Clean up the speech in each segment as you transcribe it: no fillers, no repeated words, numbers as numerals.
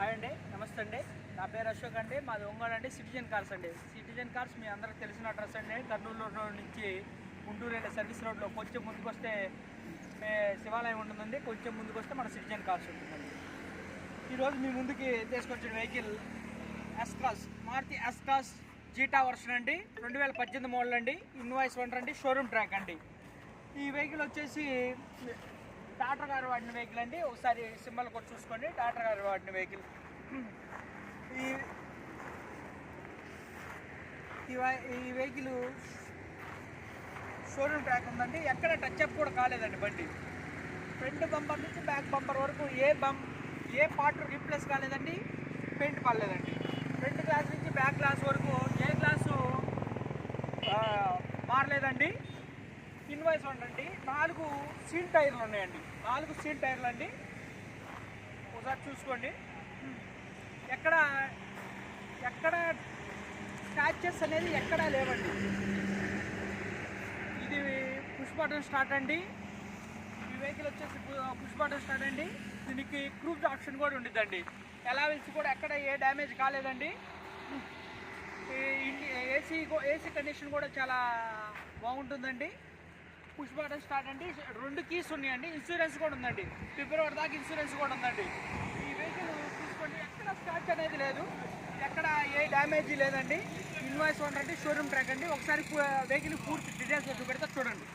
Hi అండి, నమస్తే అండి. నా పేరు అశోక్ అండి. మాది ఒంగోలు అండి. సిటిజన్ కార్స్ అండి. సిటిజన్ కార్స్ మీ అందరికి తెలిసిన అడ్రస్ అండి. కర్నూలు రోడ్ నుంచి గుంటూరు వెళ్ళే సర్వీస్ రోడ్లో కొంచెం ముందుకు వస్తే శివాలయం ఉంటుందండి. కొంచెం ముందుకు వస్తే మన సిటిజన్ కార్స్ ఉంటుందండి. ఈరోజు మీ ముందుకి తీసుకొచ్చిన vehicle S Cross, Maruti S Cross Zeta version అండి. 2018 మోడల్ అండి. ఇన్వాయిస్ ఓనర్ అండి. షోరూమ్ ట్రాక్ అండి. ఈ వెహికల్ వచ్చేసి టాటా గారు వాడిన వెహికల్ అండి. ఒకసారి సింబల్ కూడా చూసుకోండి. టాటా గారు వాడిన వెహికల్. ఈ వెహికల్ షోరూమ్ ట్రాక్ ఉందండి. ఎక్కడ టచ్ అప్ కూడా కాలేదండి బండి. ఫ్రంట్ బంపర్ నుంచి బ్యాక్ బంపర్ వరకు ఏ పార్ట్ రీప్లేస్ కాలేదండి. పెయింట్ పడలేదండి. ఫ్రంట్ గ్లాస్ నుంచి బ్యాక్ గ్లాస్ వరకు ఏ గ్లాసు మారలేదండి. ఇన్వాయిస్ ఉండండి. 4 సీల్ టైర్లు ఉన్నాయండి. 4 సీల్ టైర్లు అండి. ఒకసారి చూసుకోండి. ఎక్కడ స్క్రాచెస్ అనేది ఎక్కడా లేవండి. ఇది పుష్ బటన్ స్టార్ట్ అండి. ఈ వెహికల్ వచ్చేసి పుష్ బటన్ స్టార్ట్ అండి. దీనికి క్రూజ్ ఆప్షన్ కూడా ఉండిద్దండి. ఎలావెల్స్ కూడా ఎక్కడ ఏ డ్యామేజ్ కాలేదండి. ఏసీ కండిషన్ కూడా చాలా బాగుంటుందండి. పుష్ బటన్ స్టార్ట్ అండి. 2 కీస్ ఉన్నాయండి. ఇన్సూరెన్స్ కూడా ఉందండి. ఫిబ్రవరి దాకా ఇన్సూరెన్స్ కూడా ఉందండి. ఈ వెహికల్ చూసుకోండి. ఎక్కడ స్క్రాచ్ అనేది లేదు. ఎక్కడ ఏ డ్యామేజ్ లేదండి. ఇన్వాయిస్ ఓనర్ అండి. షోరూమ్ ట్రాక్ అండి. ఒకసారి వెహికల్ పూర్తి డీటెయిల్స్గా చూపెడతాను చూడండి.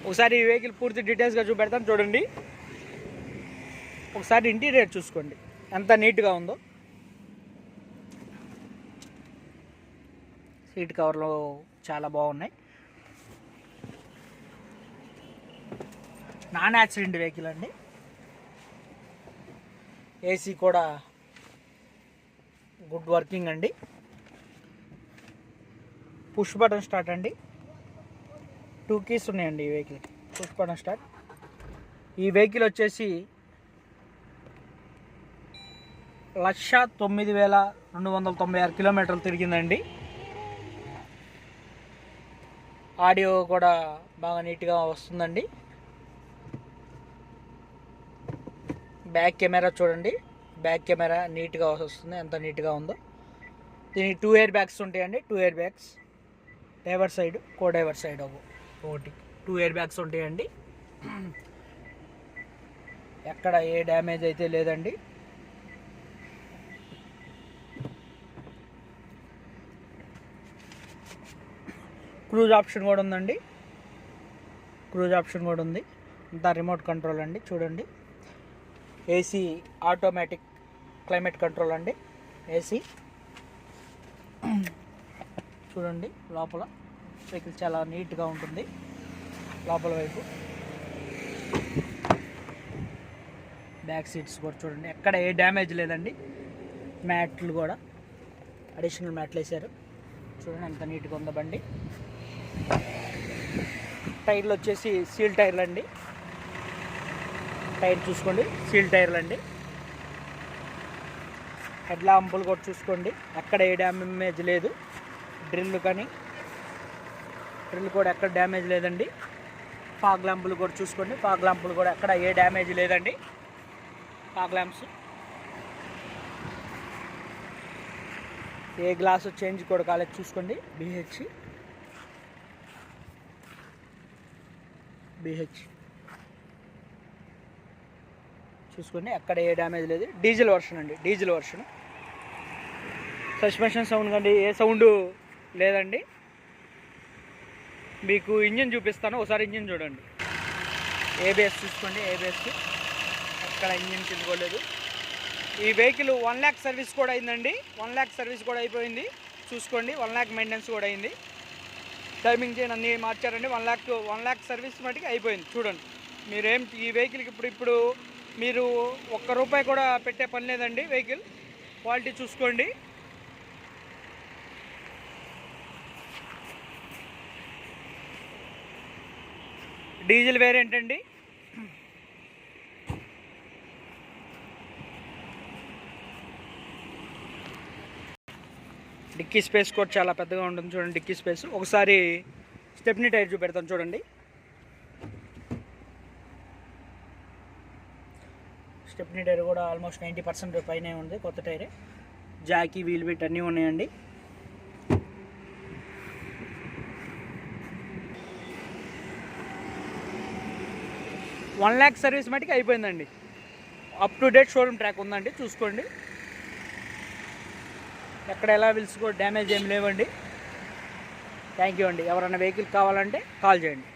ఒకసారి ఈ వెహికల్ పూర్తి డీటెయిల్స్గా చూపెడతాను చూడండి. ఒకసారి ఇంటీరియర్ చూసుకోండి ఎంత నీట్గా ఉందో. సీట్ కవర్లు చాలా బాగున్నాయి. నాన్ యాక్సిడెంట్ వెహికల్ అండి. ఏసీ కూడా గుడ్ వర్కింగ్ అండి. పుష్ బటన్ స్టార్ట్ అండి. 2 కీస్ ఉన్నాయండి ఈ వెహికల్కి. Push button start. ఈ వెహికల్ వచ్చేసి 1,09,296 కిలోమీటర్లు తిరిగిందండి. ఆడియో కూడా బాగా నీట్గా వస్తుందండి. బ్యాక్ కెమెరా చూడండి. బ్యాక్ కెమెరా నీట్గా వస్తుంది. ఎంత నీట్గా ఉందో. దీనికి 2 ఎయిర్ బ్యాగ్స్ ఉంటాయండి. 2 ఎయిర్ బ్యాగ్స్ డ్రైవర్ సైడ్, కో డ్రైవర్ సైడ్ ఒకటి 2 ఎయిర్ బ్యాగ్స్ ఉంటాయండి. ఎక్కడ ఏ డ్యామేజ్ అయితే లేదండి. క్రూజ్ ఆప్షన్ కూడా ఉందండి. క్రూజ్ ఆప్షన్ కూడా ఉంది. అంతా రిమోట్ కంట్రోల్ అండి. చూడండి. ఏసీ ఆటోమేటిక్ క్లైమేట్ కంట్రోల్ అండి. ఏసీ చూడండి. లోపల వెహికల్ చాలా నీట్గా ఉంటుంది. లోపల వైపు బ్యాక్ సీట్స్ కూడా చూడండి. ఎక్కడ ఏ డ్యామేజ్ లేదండి. మ్యాట్లు కూడా అడిషనల్ మ్యాట్లు వేసారు. చూడండి ఎంత నీట్గా ఉందో బండి. టైర్లు వచ్చేసి సీల్ టైర్లు అండి. టైర్ చూసుకోండి. సీల్ టైర్లు అండి. హెడ్ ల్యాంపులు కూడా చూసుకోండి. ఎక్కడ ఏ డ్యామేజ్ లేదు. డ్రిల్ కూడా ఎక్కడ డ్యామేజ్ లేదండి. ఫాగ్ ల్యాంపులు కూడా చూసుకోండి. ఫాగ్ ల్యాంపులు కూడా ఎక్కడ ఏ డ్యామేజ్ లేదండి. Fog lamps. ఏ గ్లాసు చేంజ్ కూడా కాలేదు చూసుకోండి. BH చూసుకోండి. ఎక్కడ ఏ డ్యామేజ్ లేదు. డీజిల్ వర్షన్ అండి. Diesel version. సస్పెన్షన్ సౌండ్ కండి ఏ సౌండ్ లేదండి. మీకు ఇంజిన్ చూపిస్తాను. ఒకసారి ఇంజిన్ చూడండి. ABS చూసుకోండి. ABS ఎక్కడ ఇంజిన్ తిరుగుకోలేదు. ఈ వెహికల్ 1 lakh సర్వీస్ కూడా అయిందండి. 1 lakh సర్వీస్ కూడా అయిపోయింది. చూసుకోండి. 1 lakh మెయింటెనెన్స్ కూడా అయింది. టైమింగ్ చేయని అన్నీ మార్చారండి. 1 lakh సర్వీస్ మటుకు అయిపోయింది. చూడండి. మీరేం ఈ వెహికల్కి ఇప్పుడు మీరు ₹1 కూడా పెట్టే పని లేదండి. వెహికల్ క్వాలిటీ చూసుకోండి. డీజిల్ వేరియంట్ అండి. డిక్కీ స్పేస్ కూడా చాలా పెద్దగా ఉంటుంది. చూడండి డిక్కీ స్పేస్. ఒకసారి స్టెప్నీ టైర్ చూపెడతాను చూడండి. స్టెప్నీ టైర్ కూడా ఆల్మోస్ట్ 90% పైనే ఉంది, కొత్త టైరే. జాకీ, వీల్ బిట్ అన్నీ ఉన్నాయండి. ₹1,00,000 సర్వీస్ మటుకు అయిపోయిందండి. Up to date showroom track ఉందండి, చూసుకోండి. ఎక్కడ ఎలా వీల్స్ కూడా డ్యామేజ్ ఏమి లేవండి. థ్యాంక్ యూ అండి. ఎవరైనా వెహికల్ కావాలంటే కాల్ చేయండి.